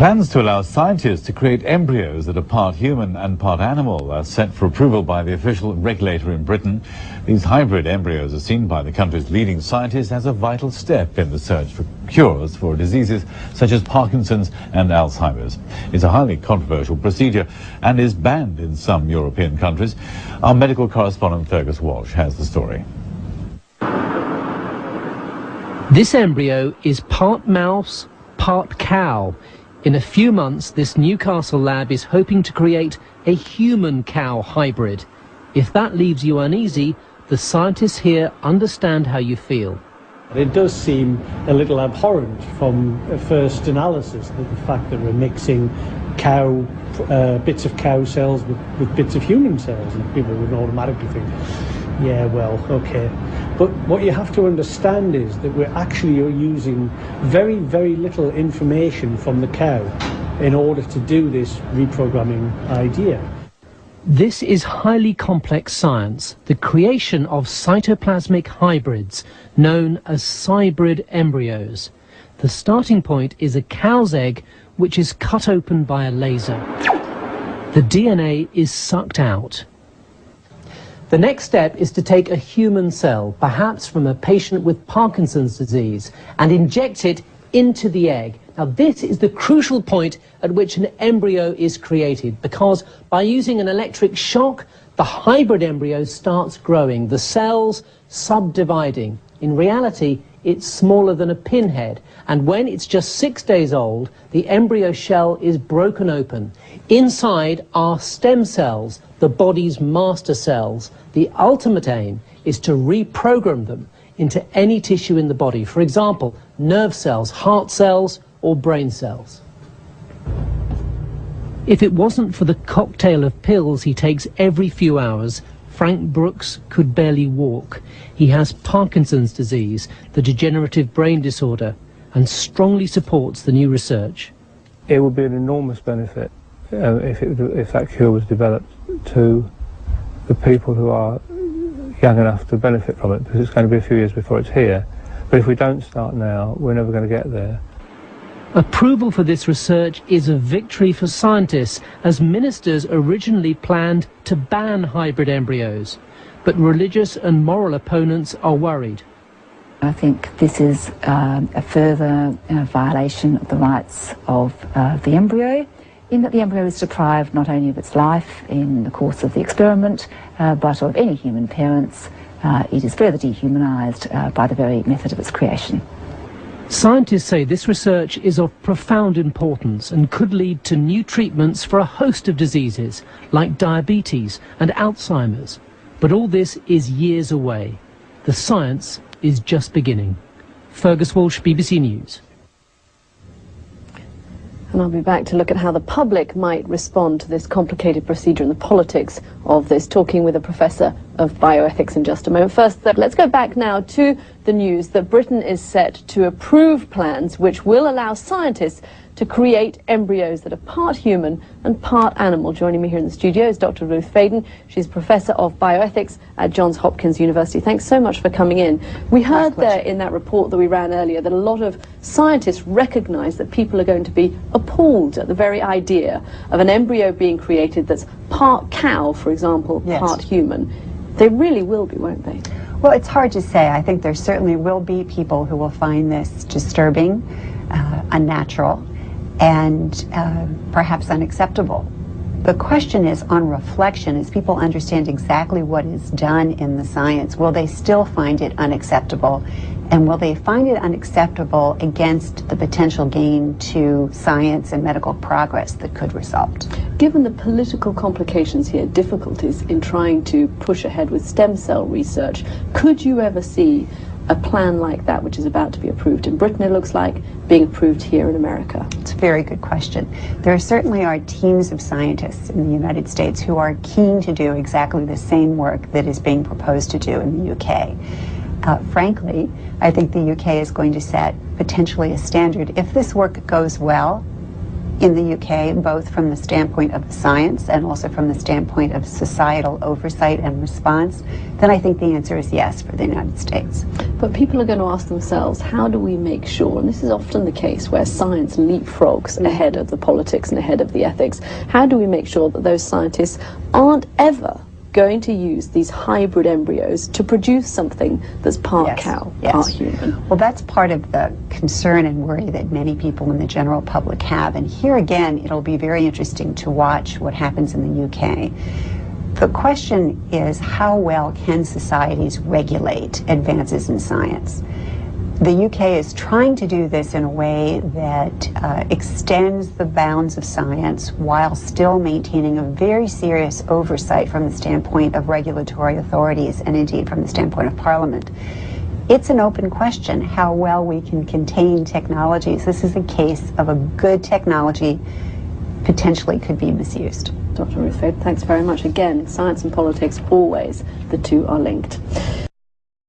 Plans to allow scientists to create embryos that are part human and part animal are set for approval by the official regulator in Britain. These hybrid embryos are seen by the country's leading scientists as a vital step in the search for cures for diseases such as Parkinson's and Alzheimer's. It's a highly controversial procedure and is banned in some European countries. Our medical correspondent Fergus Walsh has the story. This embryo is part mouse, part cow. In a few months, this Newcastle lab is hoping to create a human-cow hybrid. If that leaves you uneasy, the scientists here understand how you feel. It does seem a little abhorrent from a first analysis, that the fact that we're mixing bits of cow cells with bits of human cells, and people would automatically think, yeah, well, okay. But what you have to understand is that we're actually using very, very little information from the cow in order to do this reprogramming idea. This is highly complex science, the creation of cytoplasmic hybrids, known as cybrid embryos. The starting point is a cow's egg, which is cut open by a laser. The DNA is sucked out. The next step is to take a human cell, perhaps from a patient with Parkinson's disease, and inject it into the egg. Now, this is the crucial point at which an embryo is created, because by using an electric shock, the hybrid embryo starts growing, the cells subdividing. In reality, it's smaller than a pinhead, and when it's just 6 days old, the embryo shell is broken open. Inside are stem cells, the body's master cells. The ultimate aim is to reprogram them into any tissue in the body. For example, nerve cells, heart cells, or brain cells. If it wasn't for the cocktail of pills he takes every few hours, Frank Brooks could barely walk. He has Parkinson's disease, the degenerative brain disorder, and strongly supports the new research. It would be an enormous benefit if that cure was developed to the people who are young enough to benefit from it, because it's going to be a few years before it's here. But if we don't start now, we're never going to get there. Approval for this research is a victory for scientists, as ministers originally planned to ban hybrid embryos. But religious and moral opponents are worried. I think this is a further violation of the rights of the embryo, in that the embryo is deprived not only of its life in the course of the experiment, but of any human parents. It is further dehumanised by the very method of its creation. Scientists say this research is of profound importance and could lead to new treatments for a host of diseases, like diabetes and Alzheimer's. But all this is years away. The science is just beginning. Fergus Walsh, BBC News. And I'll be back to look at how the public might respond to this complicated procedure and the politics of this, talking with a professor of bioethics in just a moment. First, let's go back now to the news that Britain is set to approve plans which will allow scientists to create embryos that are part human and part animal. Joining me here in the studio is Dr. Ruth Faden. She's Professor of Bioethics at Johns Hopkins University. Thanks so much for coming in. We heard there in that report that we ran earlier that a lot of scientists recognise that people are going to be appalled at the very idea of an embryo being created that's part cow, for example, yes, part human. They really will be, won't they? Well, it's hard to say. I think there certainly will be people who will find this disturbing, unnatural, and perhaps unacceptable. The question is, on reflection, as people understand exactly what is done in the science, will they still find it unacceptable? And will they find it unacceptable against the potential gain to science and medical progress that could result? Given the political complications here, difficulties in trying to push ahead with stem cell research, could you ever see a plan like that, which is about to be approved in Britain, it looks like, being approved here in America? It's a very good question. There certainly are teams of scientists in the United States who are keen to do exactly the same work that is being proposed to do in the UK. Frankly, I think the UK is going to set potentially a standard. If this work goes well, in the UK, both from the standpoint of the science and also from the standpoint of societal oversight and response, then I think the answer is yes for the United States. But people are going to ask themselves, how do we make sure, and this is often the case where science leapfrogs ahead of the politics and ahead of the ethics, how do we make sure that those scientists aren't ever going to use these hybrid embryos to produce something that's part cow, part human? Well, that's part of the concern and worry that many people in the general public have. And here again, it'll be very interesting to watch what happens in the UK. The question is, how well can societies regulate advances in science? The UK is trying to do this in a way that extends the bounds of science while still maintaining a very serious oversight from the standpoint of regulatory authorities and indeed from the standpoint of Parliament. It's an open question how well we can contain technologies. This is a case of a good technology potentially could be misused. Dr. Ruth Fade, thanks very much again. Science and politics, always the two are linked.